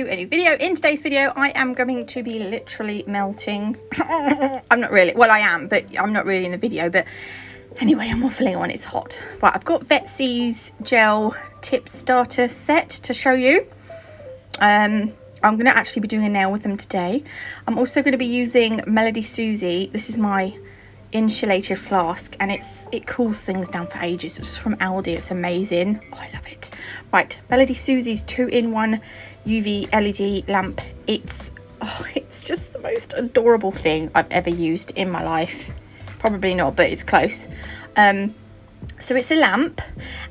a new video. In today's video, I am going to be literally melting. I'm not really, well I am, but I'm not really in the video, but anyway, I'm waffling on, it's hot. Right, I've got Vettsy's gel tip starter set to show you. I'm going to actually be doing a nail with them today. I'm also going to be using Melodysusie. This is my insulated flask, and it cools things down for ages. It's from Aldi. It's amazing. Oh, I love it. Right, Melodysusie's 2-in-1 UV LED lamp. It's just the most adorable thing I've ever used in my life. Probably not, but it's close. So it's a lamp,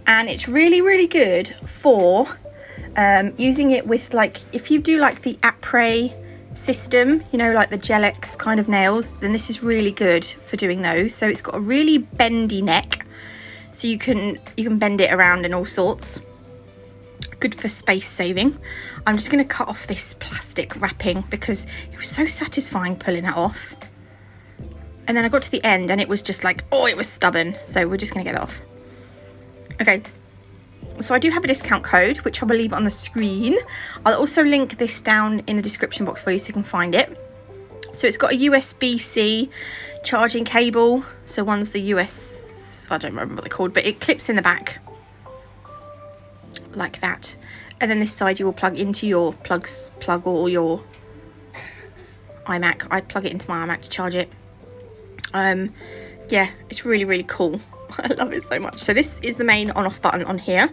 and it's really good for using it with, like, if you do like the après system, you know, like the Gel-X kind of nails, then this is really good for doing those. So it's got a really bendy neck, so you can bend it around and all sorts. Good for space saving. I'm just going to cut off this plastic wrapping because it was so satisfying pulling that off. And then I got to the end and it was just like, oh, it was stubborn. So we're just going to get it off. Okay. So I do have a discount code, which I will leave on the screen. I'll also link this down in the description box for you so you can find it. So it's got a USB-C charging cable. So one's the I don't remember what they're called, but it clips in the back like that. And then this side you will plug into your plug or your iMac. I'd plug it into my iMac to charge it. Yeah, it's really cool. I love it so much. So this is the main on-off button on here.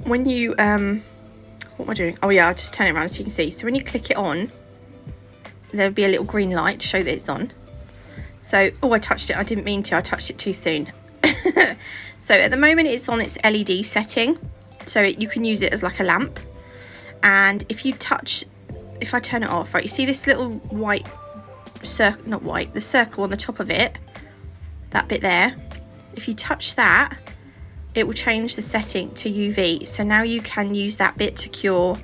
When you what am I doing? Oh yeah, I'll just turn it around so you can see. So when you click it on, there'll be a little green light to show that it's on. So, oh, I touched it. I didn't mean to. I touched it too soon. So at the moment it's on its LED setting, so you can use it as like a lamp. And if I turn it off, right, you see this little white circle, not white, the circle on the top of it, that bit there. If you touch that, it will change the setting to UV. So now you can use that bit to cure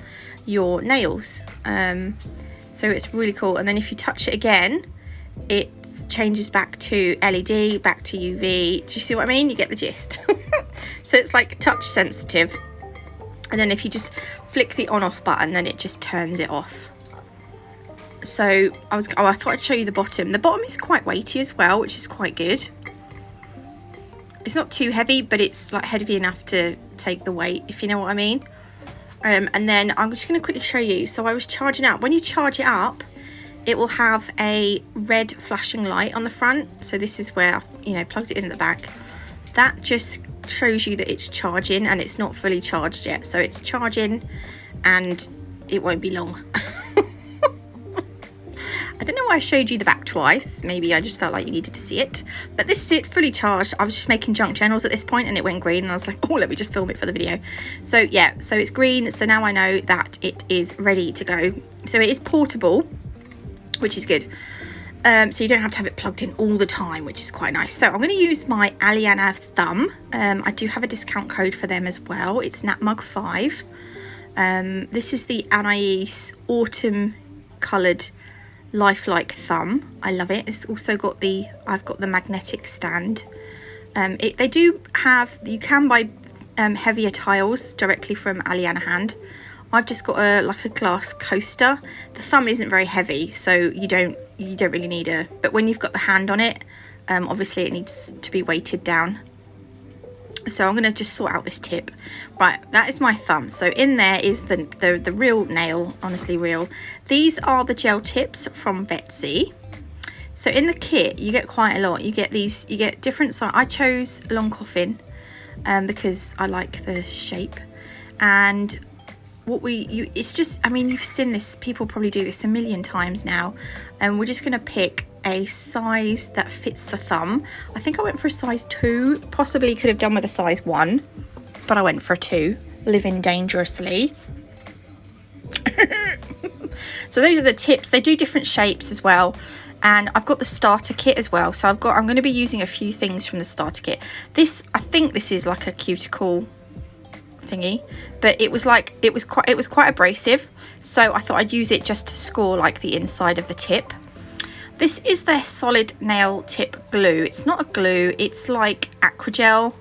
your nails. So it's really cool. And then if you touch it again, it changes back to LED, back to UV. Do you see what I mean? You get the gist. So it's like touch sensitive. And then if you just flick the on-off button, then it just turns it off. So I thought I'd show you the bottom. The bottom is quite weighty as well, which is quite good. It's not too heavy, but it's like heavy enough to take the weight, if you know what I mean. And then I'm just going to quickly show you. So I was charging up. When you charge it up, it will have a red flashing light on the front. So this is where I, plugged it in at the back. That just shows you that it's charging, and it's not fully charged yet. So it's charging, and it won't be long. I don't know why I showed you the back twice. Maybe I just felt like you needed to see it. But this is it, fully charged. I was just making junk journals at this point and it went green. And I was like, oh, let me just film it for the video. So yeah, so it's green. So now I know that it is ready to go. So it is portable, which is good. So you don't have to have it plugged in all the time, which is quite nice. So I'm going to use my Aliana thumb. I do have a discount code for them as well. It's NatMug5. This is the Anais Autumn Coloured lifelike thumb. I love it. It's also got I've got the magnetic stand. They do have, you can buy heavier tiles directly from Aliana Hand. I've just got a glass coaster. The thumb isn't very heavy, so you don't really need but when you've got the hand on it, obviously it needs to be weighted down. So I'm going to just sort out this tip. Right, that is my thumb. So in there is the real nail, honestly real. These are the gel tips from Vettsy. So in the kit, you get quite a lot. You get different size. I chose long coffin because I like the shape. And it's just, I mean, you've seen this. People probably do this a million times now. And we're just going to pick a size that fits the thumb. I think I went for a size 2, possibly could have done with a size 1, but I went for a 2, living dangerously. So those are the tips. They do different shapes as well, and I've got the starter kit as well. So I'm going to be using a few things from the starter kit. I think this is like a cuticle thingy, but it was quite abrasive, so I thought I'd use it just to score like the inside of the tip. This is their solid nail tip glue. It's not a glue, it's like aquagel.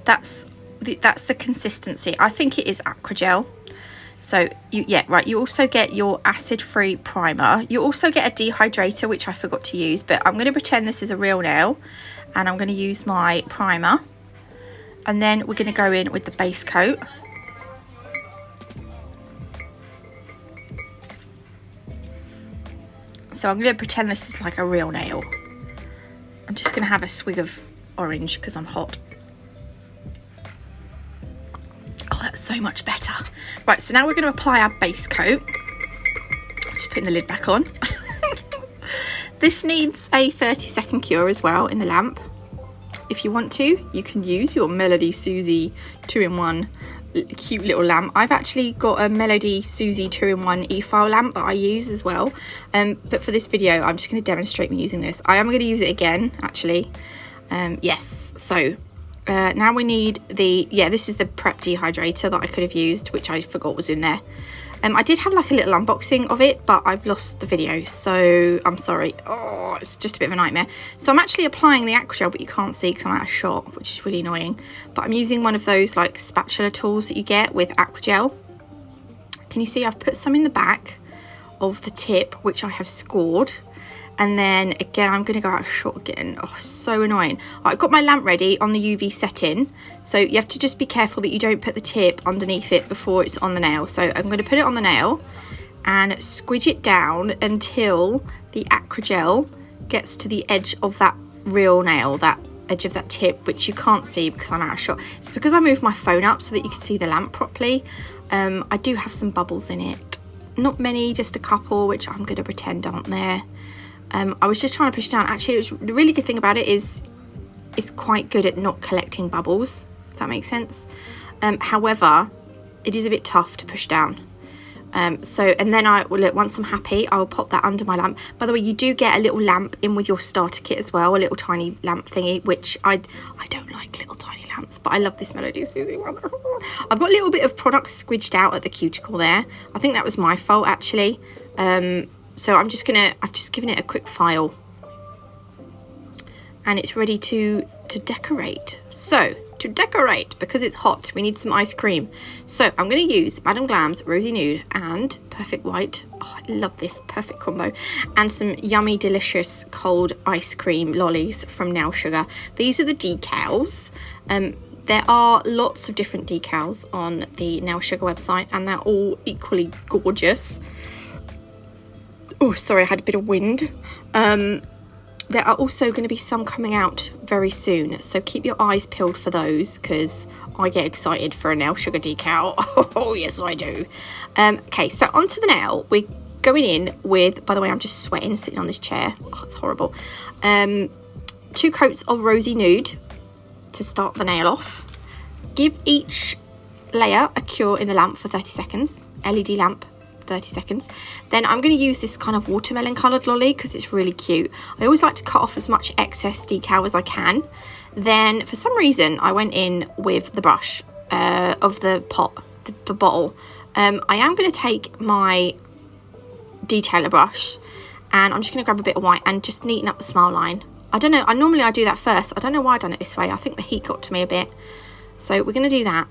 That's the consistency. I think it is aquagel. So you also get your acid-free primer. You also get a dehydrator, which I forgot to use, but I'm going to pretend this is a real nail, and I'm going to use my primer, and then we're going to go in with the base coat. So I'm going to pretend this is like a real nail. I'm just going to have a swig of orange because I'm hot. Oh, that's so much better. Right, so now we're going to apply our base coat. I'm just putting the lid back on. This needs a 30-second cure as well in the lamp. If you want to, you can use your Melodysusie 2-in-1 cute little lamp. I've actually got a Melodysusie 2-in-1 e-file lamp that I use as well. But for this video, I'm just going to demonstrate me using this. I am going to use it again, actually. Yes, so now we need this is the prep dehydrator that I could have used, which I forgot was in there. I did have like a little unboxing of it, but I've lost the video, so I'm sorry. Oh, it's just a bit of a nightmare. So I'm actually applying the aquagel, but you can't see because I'm out of shot, which is really annoying. But I'm using one of those like spatula tools that you get with aquagel. Can you see I've put some in the back of the tip, which I have scored. And then again, I'm going to go out of shot again. Oh, so annoying. I've got my lamp ready on the UV setting. So you have to just be careful that you don't put the tip underneath it before it's on the nail. So I'm going to put it on the nail and squidge it down until the aquagel gets to the edge of that real nail, that edge of that tip, which you can't see because I'm out of shot. It's because I moved my phone up so that you can see the lamp properly. I do have some bubbles in it. Not many, just a couple, which I'm going to pretend aren't there. I was just trying to push down. Actually, the really good thing about it is it's quite good at not collecting bubbles, if that makes sense. However, it is a bit tough to push down. And then once I'm happy, I'll pop that under my lamp. By the way, you do get a little lamp in with your starter kit as well, a little tiny lamp thingy, which I don't like little tiny lamps, but I love this Melodysusie one. I've got a little bit of product squidged out at the cuticle there. I think that was my fault, actually. So I've just given it a quick file, and it's ready to decorate. So to decorate, because it's hot, we need some ice cream. So I'm going to use Madame Glam's Rosy Nude and Perfect White. Oh, I love this perfect combo. And some yummy, delicious cold ice cream lollies from Nail Sugar. These are the decals. There are lots of different decals on the Nail Sugar website, and they're all equally gorgeous. Oh, sorry, I had a bit of wind. There are also going to be some coming out very soon, so keep your eyes peeled for those, because I get excited for a Nail Sugar decal. Oh, yes, I do. Okay, so onto the nail. We're going in with, by the way, I'm just sweating sitting on this chair. Oh, it's horrible. 2 coats of Rosy Nude to start the nail off. Give each layer a cure in the lamp for 30 seconds. LED lamp. 30 seconds. Then I'm going to use this kind of watermelon coloured lolly because it's really cute. I always like to cut off as much excess decal as I can. Then for some reason I went in with the brush of the pot, the bottle. I am going to take my detailer brush and I'm just going to grab a bit of white and just neaten up the smile line. I don't know, normally I do that first. I don't know why I've done it this way. I think the heat got to me a bit. So we're going to do that.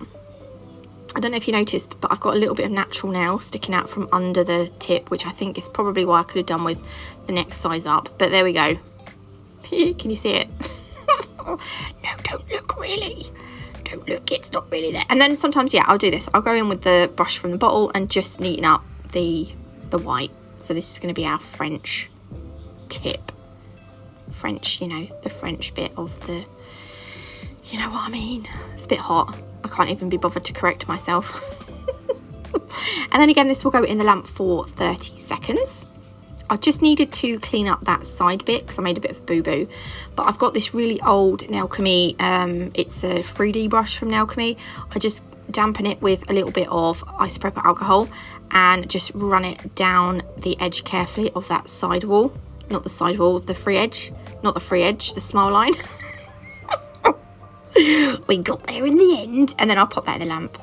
I don't know if you noticed, but I've got a little bit of natural nail sticking out from under the tip, which I think is probably what I could have done with the next size up. But there we go. Can you see it? No, don't look, really. Don't look, it's not really there. And then sometimes, yeah, I'll do this. I'll go in with the brush from the bottle and just neaten up the white. So this is going to be our French tip. French, you know, the French bit of the... You know what I mean? It's a bit hot. I can't even be bothered to correct myself. And then again, this will go in the lamp for 30 seconds. I just needed to clean up that side bit because I made a bit of a boo-boo. But I've got this really old Nailchemy. It's a 3D brush from Nailchemy. I just dampen it with a little bit of isopropyl alcohol and just run it down the edge carefully of that side wall. Not the side wall, the free edge. Not the free edge, the smile line. We got there in the end. And then I'll pop that in the lamp.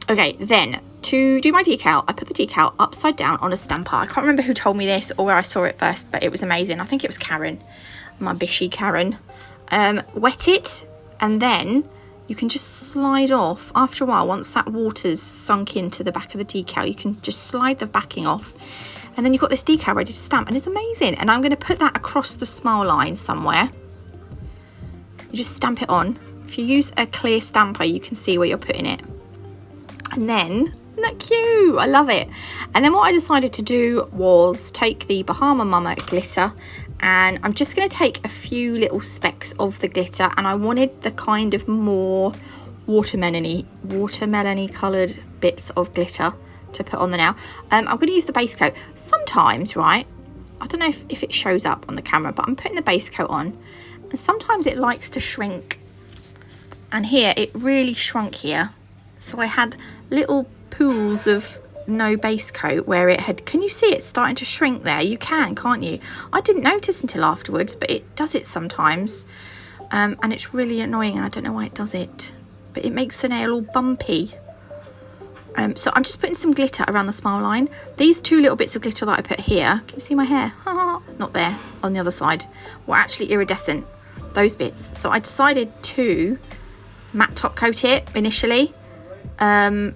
Okay, then to do my decal, I put the decal upside down on a stamper. I can't remember who told me this or where I saw it first, but it was amazing. I think it was Karen, my bishy Karen. Wet it, and then you can just slide off after a while. Once that water's sunk into the back of the decal, you can just slide the backing off, and then you've got this decal ready to stamp, and it's amazing. And I'm going to put that across the smile line somewhere. You just stamp it on. If you use a clear stamper, you can see where you're putting it. And then, isn't that cute? I love it. And then what I decided to do was take the Bahama Mama glitter, and I'm just going to take a few little specks of the glitter, and I wanted the kind of more watermelon-y coloured bits of glitter to put on there now. I'm going to use the base coat. Sometimes, right, I don't know if it shows up on the camera, but I'm putting the base coat on, and sometimes it likes to shrink. And here, it really shrunk here. So I had little pools of no base coat where it had, can you see it starting to shrink there? You can, can't you? I didn't notice until afterwards, but it does it sometimes. And it's really annoying, and I don't know why it does it, but it makes the nail all bumpy. So I'm just putting some glitter around the smile line. These two little bits of glitter that I put here, can you see my hair? Not there, on the other side, were actually iridescent, those bits. So I decided to matte top coat it initially, and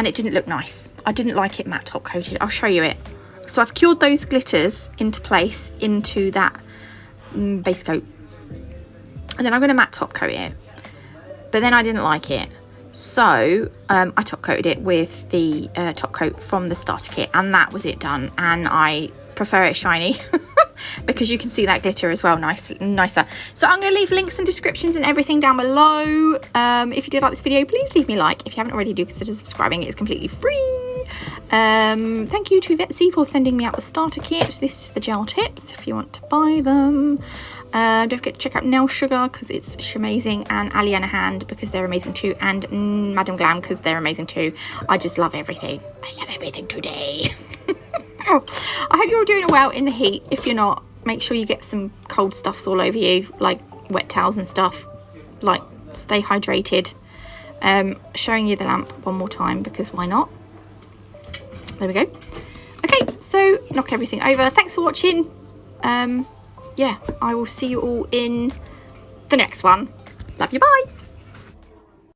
it didn't look nice. I didn't like it matte top coated. I'll show you it. So I've cured those glitters into place into that base coat, and then I'm going to matte top coat it, but then I didn't like it, so I top coated it with the top coat from the starter kit, and that was it done. And I prefer it shiny because you can see that glitter as well, nicer. So I'm going to leave links and descriptions and everything down below. If you did like this video, please leave me a like. If you haven't already, do consider subscribing. It's completely free. Thank you to Vettsy for sending me out the starter kit. This is the gel tips if you want to buy them. Don't forget to check out Nail Sugar because it's amazing, and Aliana Hand because they're amazing too, and Madam Glam because they're amazing too. I just love everything. I love everything today. I hope you're all doing well in the heat. If you're not, make sure you get some cold stuffs all over you, like wet towels and stuff. Like, stay hydrated. Showing you the lamp one more time because why not? There we go. Okay, so knock everything over. Thanks for watching. Yeah, I will see you all in the next one. Love you, bye.